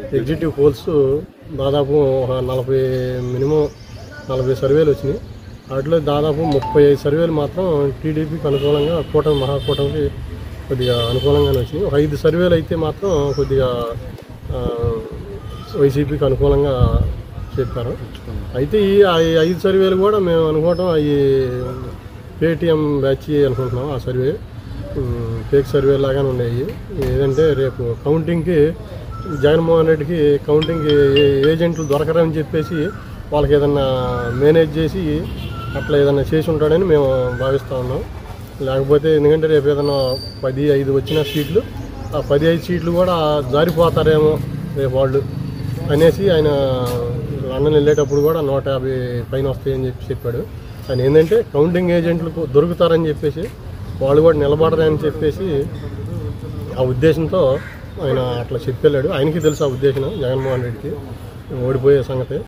Executive poles దాదాపు ఒక minimum 40 సర్వేలు వచ్చినాయి. వాటిలో దాదాపు 35 సర్వేలు మాత్రం టీడీపీకి అనుకూలంగా, మహాకూటమికి కొద్దిగా అనుకూలంగానే వచ్చినాయి. ఒక 5 సర్వేలు అయితే మాత్రం కొద్దిగా వైసీపీకి అనుకూలంగా చెప్పారు. అయితే ఈ 5 సర్వేలు కూడా మేము అనుకోవటం అవి పేటీఎం బ్యాచ్ అనుకుంటున్నాం. ఆ సర్వే ఫేక్ సర్వే లాగానే ఉన్నాయి. ఏదంటే రేపు కౌంటింగ్కి జగన్మోహన్ రెడ్డికి కౌంటింగ్కి ఏజెంట్లు దొరకరని చెప్పేసి వాళ్ళకి ఏదన్నా మేనేజ్ చేసి అట్లా ఏదన్నా చేసి ఉంటాడని మేము భావిస్తూ ఉన్నాం. లేకపోతే ఎందుకంటే రేపు ఏదన్నా 15 వచ్చిన సీట్లు, ఆ 15 సీట్లు కూడా జారిపోతారేమో రేపు వాళ్ళు అనేసి ఆయన లండన్ వెళ్ళేటప్పుడు కూడా 150 పైన వస్తాయని చెప్పాడు. ఆయన ఏంటంటే కౌంటింగ్ ఏజెంట్లకు దొరుకుతారని చెప్పేసి వాళ్ళు కూడా నిలబడరని చెప్పేసి ఆ ఉద్దేశంతో ఆయన అట్లా చెప్పెళ్ళాడు. ఆయనకి తెలుసు ఆ ఉద్దేశం జగన్మోహన్ రెడ్డికి ఓడిపోయే సంగతి.